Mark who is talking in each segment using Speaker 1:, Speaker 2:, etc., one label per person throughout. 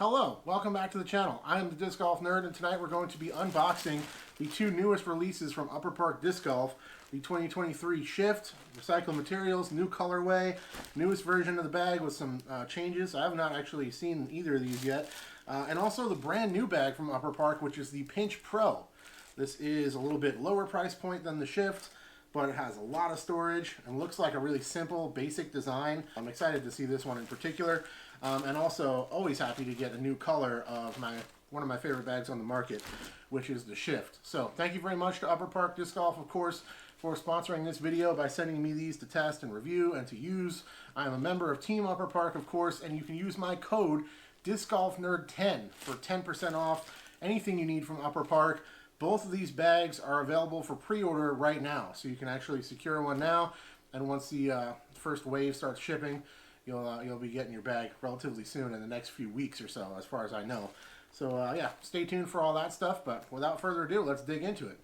Speaker 1: Hello, welcome back to the channel. I am the Disc Golf Nerd, and tonight we're going to be unboxing the two newest releases from Upper Park Disc Golf, the 2023 Shift, recycled materials, new colorway, newest version of the bag with some changes. I have not actually seen either of these yet. And also the brand new bag from Upper Park, which is the Pinch Pro. This is a little bit lower price point than the Shift, but it has a lot of storage and looks like a really simple, basic design. I'm excited to see this one in particular. And also always happy to get a new color of one of my favorite bags on the market, which is the Shift. So thank you very much to Upper Park Disc Golf, of course, for sponsoring this video by sending me these to test and review and to use. I am a member of Team Upper Park, of course, and you can use my code DiscGolfNerd10 for 10% off anything you need from Upper Park. Both of these bags are available for pre-order right now, so you can actually secure one now, and once the first wave starts shipping, you'll be getting your bag relatively soon in the next few weeks or so, as far as I know. So yeah, stay tuned for all that stuff, but without further ado, let's dig into it.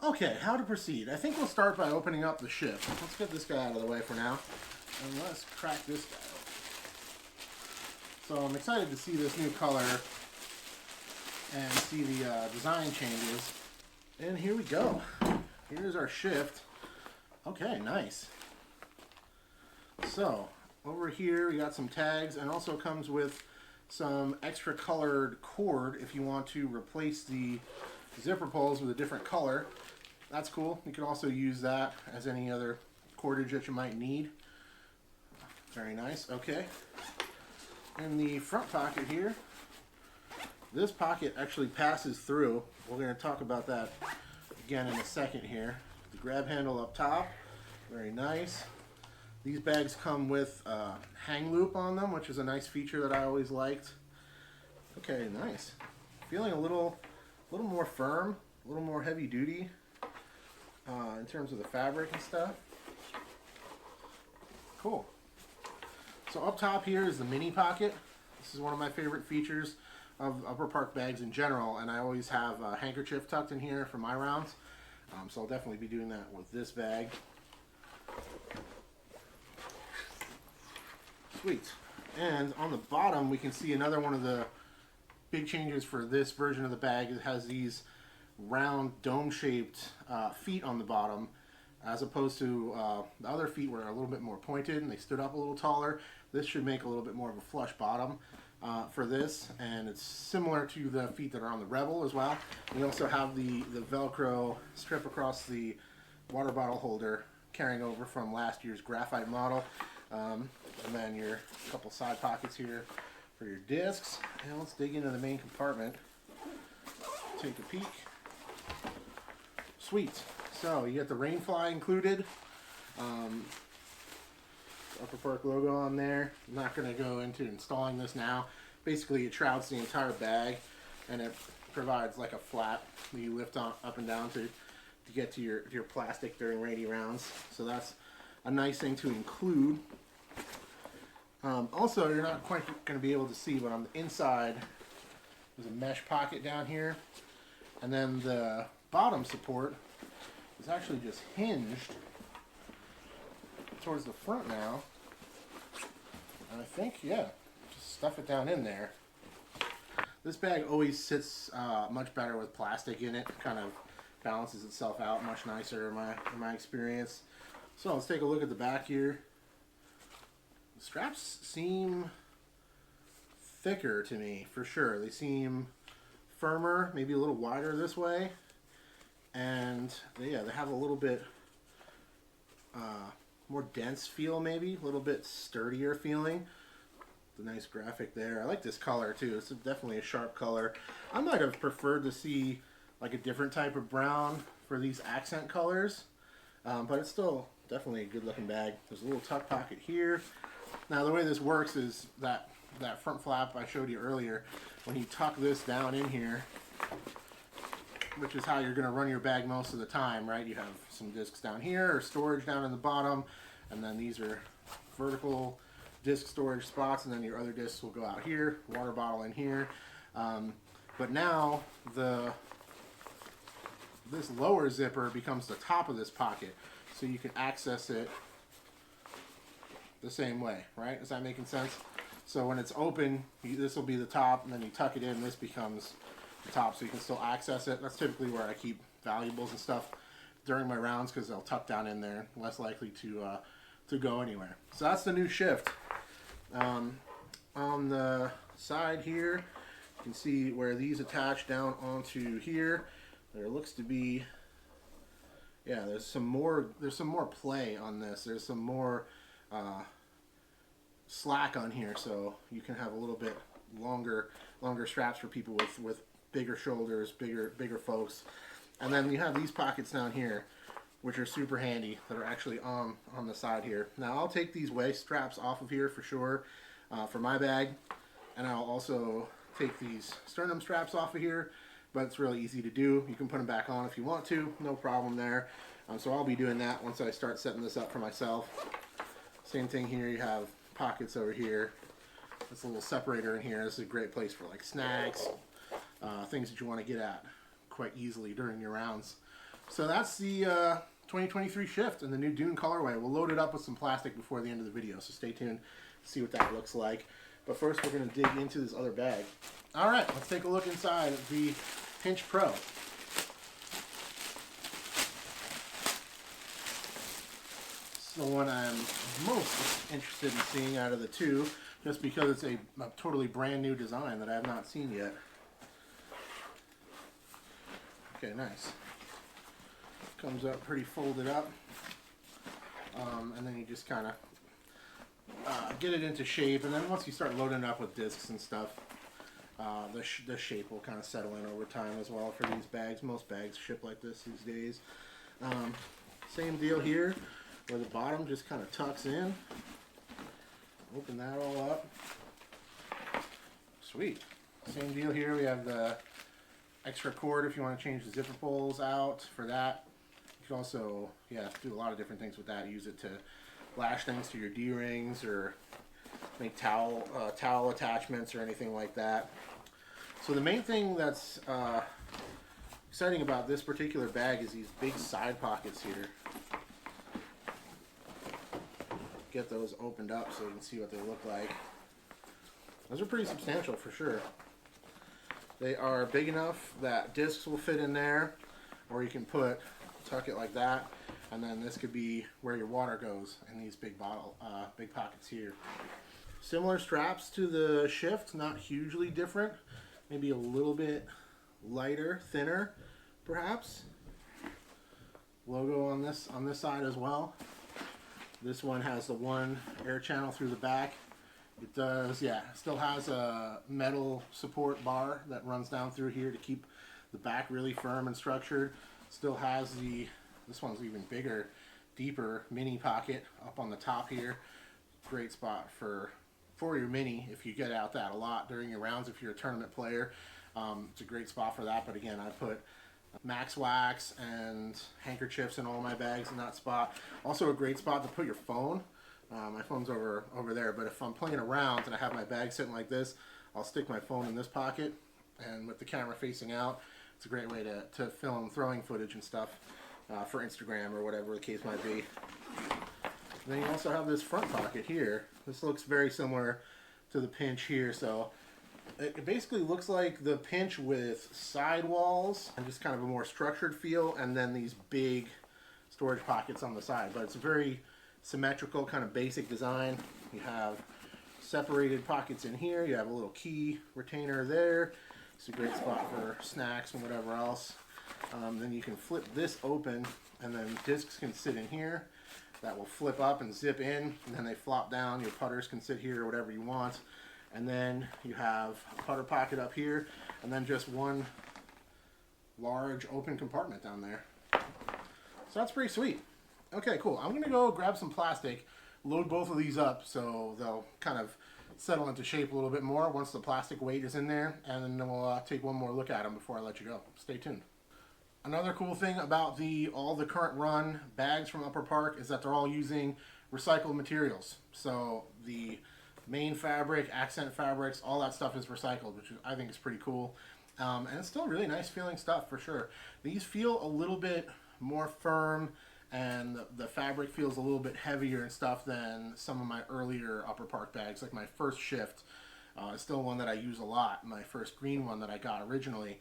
Speaker 1: Okay, how to proceed. I think we'll start by opening up the Shift. Let's get this guy out of the way for now, and let's crack this guy open. So I'm excited to see this new color and see the design changes. And here we go. Here's our Shift. Okay, nice. So over here we got some tags, and also comes with some extra colored cord if you want to replace the zipper pulls with a different color. That's cool. You can also use that as any other cordage that you might need. Very nice. Okay. In the front pocket here, this pocket actually passes through. We're going to talk about that again in a second here. The grab handle up top, very nice. These bags come with a hang loop on them, which is a nice feature that I always liked. Okay, nice. Feeling a little more firm, a little more heavy duty in terms of the fabric and stuff. Cool. So up top here is the mini pocket. This is one of my favorite features of Upper Park bags in general, and I always have a handkerchief tucked in here for my rounds, so I'll definitely be doing that with this bag. Sweet. And on the bottom we can see another one of the big changes for this version of the bag. It has these round dome-shaped feet on the bottom, as opposed to the other feet were a little bit more pointed and they stood up a little taller. This should make a little bit more of a flush bottom for this, and it's similar to the feet that are on the Rebel as well. We also have the Velcro strip across the water bottle holder carrying over from last year's graphite model. And then your couple side pockets here for your discs. And let's dig into the main compartment. Take a peek. Sweet. So you get the Rainfly included. Upper Park logo on there. I'm not going to go into installing this now. Basically it shrouds the entire bag, and it provides like a flap that you lift on up and down to get to your plastic during rainy rounds. So that's a nice thing to include. Also, you're not quite going to be able to see, but on the inside there's a mesh pocket down here, and then the bottom support is actually just hinged towards the front now. And I think, yeah, just stuff it down in there. This bag always sits much better with plastic in it. Kind of balances itself out much nicer in my experience. So let's take a look at the back here. The straps seem thicker to me, for sure. They seem firmer, maybe a little wider this way. And they have a little bit more dense feel, maybe a little bit sturdier feeling. The nice graphic there. I like this color too. It's definitely a sharp color. I might have preferred to see like a different type of brown for these accent colors, but it's still definitely a good looking bag. There's a little tuck pocket here. Now the way this works is that front flap I showed you earlier, when you tuck this down in here, which is how you're going to run your bag most of the time, right? You have some discs down here, or storage down in the bottom, and then these are vertical disc storage spots, and then your other discs will go out here, water bottle in here. But now this lower zipper becomes the top of this pocket, so you can access it the same way, right? Is that making sense? So when it's open, this will be the top, and then you tuck it in, this becomes the top, so you can still access it. That's typically where I keep valuables and stuff during my rounds, because they'll tuck down in there, less likely to go anywhere. So that's the new Shift. On the side here, you can see where these attach down onto here. There looks to be, yeah, there's some more play on this. There's some more slack on here, so you can have a little bit longer straps for people with bigger shoulders, bigger folks. And then you have these pockets down here, which are super handy, that are actually on the side here. Now I'll take these waist straps off of here for sure for my bag, and I'll also take these sternum straps off of here, but it's really easy to do. You can put them back on if you want to, no problem there. So I'll be doing that once I start setting this up for myself. Same thing here, you have pockets over here. This little separator in here. This is a great place for like snacks, things that you want to get at quite easily during your rounds. So that's the 2023 Shift and the new Dune colorway. We'll load it up with some plastic before the end of the video, so stay tuned to see what that looks like. But first we're going to dig into this other bag. Alright, let's take a look inside of the Pinch Pro. It's the one I'm most interested in seeing out of the two, just because it's a totally brand new design that I have not seen yet. Okay, nice. Comes up pretty folded up, and then you just kind of get it into shape, and then once you start loading it up with discs and stuff, the shape will kind of settle in over time as well for these bags. Most bags ship like this these days. Same deal here, where the bottom just kind of tucks in. Open that all up. Sweet. Same deal here, we have the extra cord if you want to change the zipper pulls out for that. You can also, yeah, do a lot of different things with that. Use it to lash things to your D-rings or make towel attachments or anything like that. So the main thing that's exciting about this particular bag is these big side pockets here. Get those opened up so you can see what they look like. Those are pretty substantial for sure. They are big enough that discs will fit in there, or you can tuck it like that, and then this could be where your water goes in these big pockets here. Similar straps to the Shift, not hugely different, maybe a little bit lighter, thinner, perhaps. Logo on this side as well. This one has the one air channel through the back. It does, yeah, still has a metal support bar that runs down through here to keep the back really firm and structured. Still has this one's even bigger, deeper mini pocket up on the top here. Great spot for your mini if you get out that a lot during your rounds. If you're a tournament player, it's a great spot for that. But again, I put Max Wax and handkerchiefs in all my bags in that spot. Also a great spot to put your phone. My phone's over there, but if I'm playing around and I have my bag sitting like this, I'll stick my phone in this pocket, and with the camera facing out, it's a great way to film throwing footage and stuff for Instagram or whatever the case might be. And then you also have this front pocket here. This looks very similar to the Pinch here, so it basically looks like the Pinch with sidewalls and just kind of a more structured feel, and then these big storage pockets on the side. But it's a very symmetrical, kind of basic design. You have separated pockets in here. You have a little key retainer there. It's a great spot for snacks and whatever else. Then you can flip this open, and then discs can sit in here. That will flip up and zip in, and then they flop down. Your putters can sit here or whatever you want. And then you have a putter pocket up here, and then just one large open compartment down there. So that's pretty sweet. Okay, cool. I'm going to go grab some plastic, load both of these up so they'll kind of settle into shape a little bit more once the plastic weight is in there, and then we'll take one more look at them before I let you go. Stay tuned. Another cool thing about all the current run bags from Upper Park is that they're all using recycled materials. So the main fabric, accent fabrics, all that stuff is recycled, which I think is pretty cool. And it's still really nice feeling stuff for sure. These feel a little bit more firm and the fabric feels a little bit heavier and stuff than some of my earlier Upper Park bags. Like my first Shift, still one that I use a lot, my first green one that I got originally.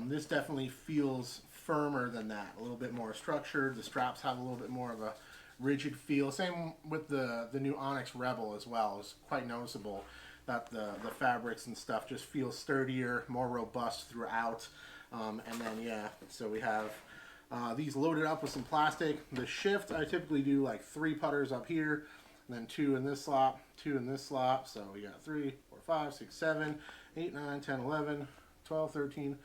Speaker 1: This definitely feels firmer than that, a little bit more structured. The straps have a little bit more of a rigid feel. Same with the new Onyx Rebel as well. It's quite noticeable that the fabrics and stuff just feel sturdier, more robust throughout. And then yeah, so we have these loaded up with some plastic. The Shift, I typically do like 3 putters up here, and then 2 in this slot, 2 in this slot. So we got 3, 4, 5, 6, 7, 8, 9, 10, 11, 12, 13,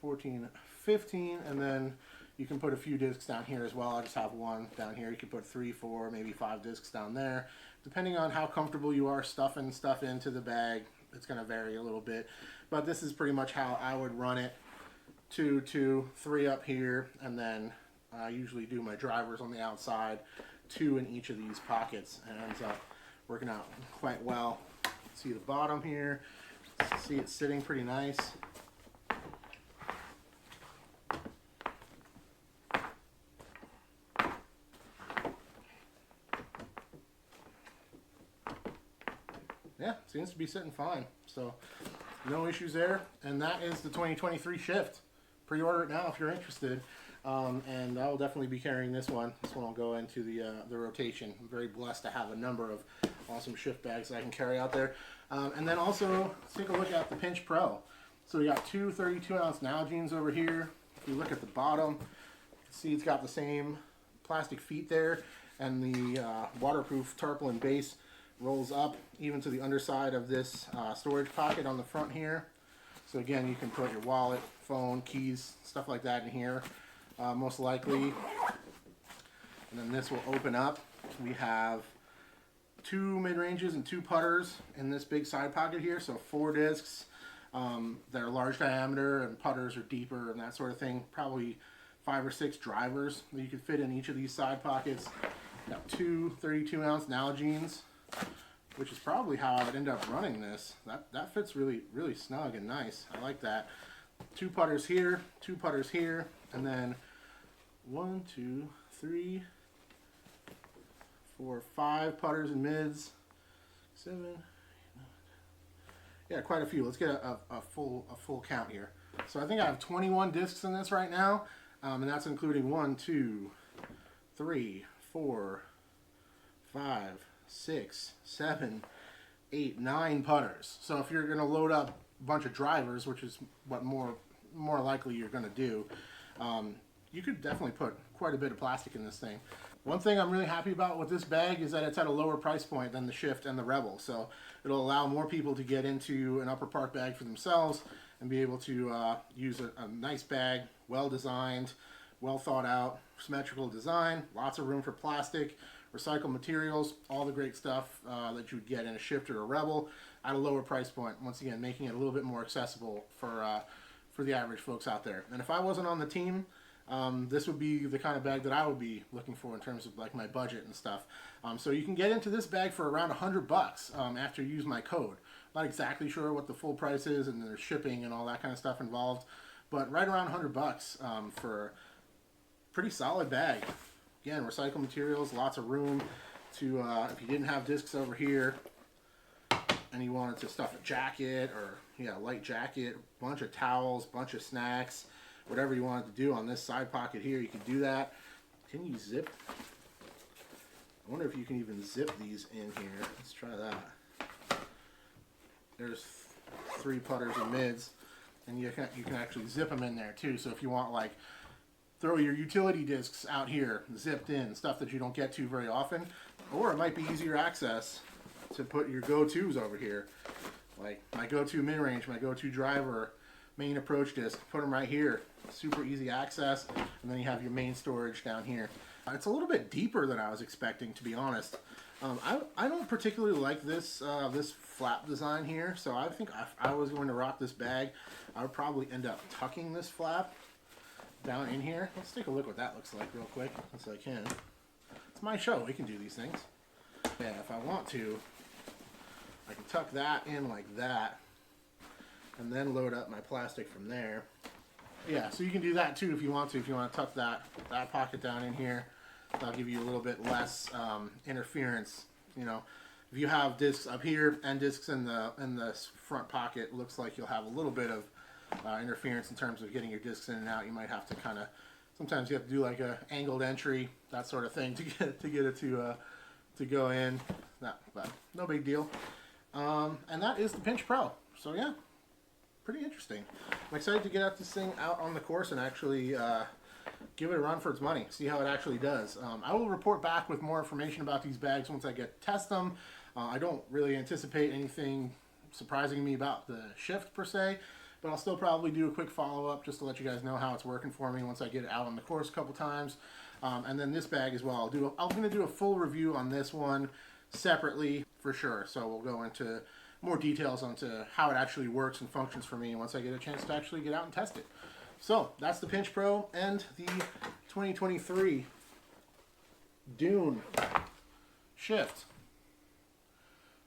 Speaker 1: 14, 15, and then you can put a few discs down here as well. I just have 1 down here. You can put 3, 4, maybe 5 discs down there. Depending on how comfortable you are stuffing stuff into the bag, it's going to vary a little bit. But this is pretty much how I would run it. 2, 2, 3 up here, and then I usually do my drivers on the outside, 2 in each of these pockets, and it ends up working out quite well. See the bottom here, see it sitting pretty nice. Yeah, seems to be sitting fine, so no issues there. And that is the 2023 Shift. Pre-order it now if you're interested, and I'll definitely be carrying this one. This one will go into the rotation. I'm very blessed to have a number of awesome Shift bags that I can carry out there. And then also, let's take a look at the Pinch Pro. So we got 2 32-ounce Nalgene's over here. If you look at the bottom, you can see it's got the same plastic feet there, and the waterproof tarpaulin base rolls up even to the underside of this storage pocket on the front here. So again, you can put your wallet, phone, keys, stuff like that in here, most likely. And then this will open up. We have 2 mid-ranges and 2 putters in this big side pocket here. So 4 discs that are large diameter, and putters are deeper and that sort of thing. Probably 5 or 6 drivers that you could fit in each of these side pockets. Got 2 32-ounce Nalgene's, which is probably how I would end up running this. That fits really snug and nice. I like that. 2 putters here, 2 putters here, and then 1, 2, 3, 4, 5 putters and mids. 7, 8, 9. Yeah, quite a few. Let's get a full count here. So I think I have 21 discs in this right now, and that's including 1, 2, 3, 4, 5, 6, 7, 8, 9 putters. So if you're going to load up a bunch of drivers, which is what more likely you're going to do, you could definitely put quite a bit of plastic in this thing. One thing I'm really happy about with this bag is that it's at a lower price point than the Shift and the Rebel. So it'll allow more people to get into an Upper Park bag for themselves and be able to use a nice bag, well designed, well thought out, symmetrical design, lots of room for plastic, recycled materials, all the great stuff that you would get in a Shift or a Rebel at a lower price point. Once again, making it a little bit more accessible for the average folks out there. And if I wasn't on the team, this would be the kind of bag that I would be looking for in terms of like my budget and stuff. So you can get into this bag for around $100 after you use my code. Not exactly sure what the full price is, and there's shipping and all that kind of stuff involved, but right around $100 for a pretty solid bag. Again, recycled materials, lots of room to, if you didn't have discs over here and you wanted to stuff a jacket or, yeah, light jacket, bunch of towels, bunch of snacks, whatever you wanted to do on this side pocket here, you can do that. Can you zip? I wonder if you can even zip these in here. Let's try that. There's 3 putters and mids, and you can actually zip them in there too. So if you want, like, throw your utility discs out here, zipped in, stuff that you don't get to very often. Or it might be easier access to put your go-tos over here. Like my go-to mid-range, my go-to driver, main approach disc, put them right here. Super easy access, and then you have your main storage down here. It's a little bit deeper than I was expecting, to be honest. I don't particularly like this this flap design here, so I think if I was going to rock this bag, I would probably end up tucking this flap down in here. Let's take a look what that looks like real quick, since I can. It's my show, we can do these things. Yeah, if I want to, I can tuck that in like that, and then load up my plastic from there. Yeah, so you can do that too if you want to. If you want to tuck that pocket down in here, That'll give you a little bit less interference. You know, if you have discs up here and discs in the front pocket, it looks like you'll have a little bit of interference in terms of getting your discs in and out. You might have to kind of, sometimes you have to do like a angled entry, that sort of thing, to get it to go in. But no big deal. And that is the Pinch Pro. So yeah, pretty interesting. I'm excited to get this thing out on the course and actually give it a run for its money. See how it actually does. I will report back with more information about these bags once I get to test them. I don't really anticipate anything surprising me about the Shift per se, but I'll still probably do a quick follow-up just to let you guys know how it's working for me once I get it out on the course a couple times. And then this bag as well. I'm going to do a full review on this one separately for sure. So we'll go into more details onto how it actually works and functions for me once I get a chance to actually get out and test it. So that's the Pinch Pro and the 2023 Dune Shift.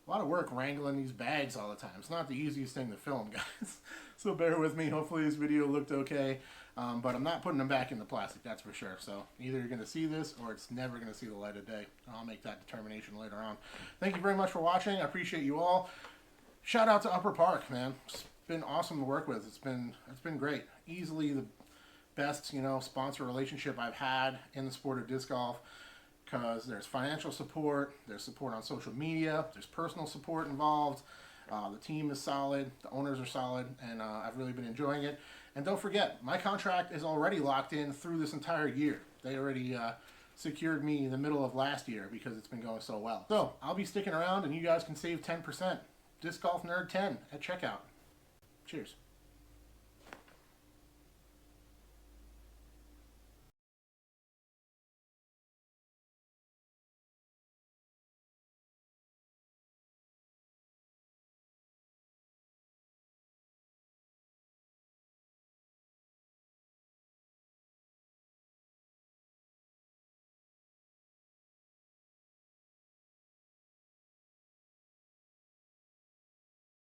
Speaker 1: A lot of work wrangling these bags all the time. It's not the easiest thing to film, guys. So bear with me. Hopefully this video looked okay. But I'm not putting them back in the plastic, that's for sure. So either you're going to see this or it's never going to see the light of day. I'll make that determination later on. Thank you very much for watching. I appreciate you all. Shout out to Upper Park, man. It's been awesome to work with. It's been great. Easily the best, sponsor relationship I've had in the sport of disc golf, because there's financial support, there's support on social media, there's personal support involved. The team is solid, the owners are solid, and I've really been enjoying it. And don't forget, my contract is already locked in through this entire year. They already secured me in the middle of last year because it's been going so well. So I'll be sticking around, and you guys can save 10%. Disc Golf Nerd 10 at checkout. Cheers.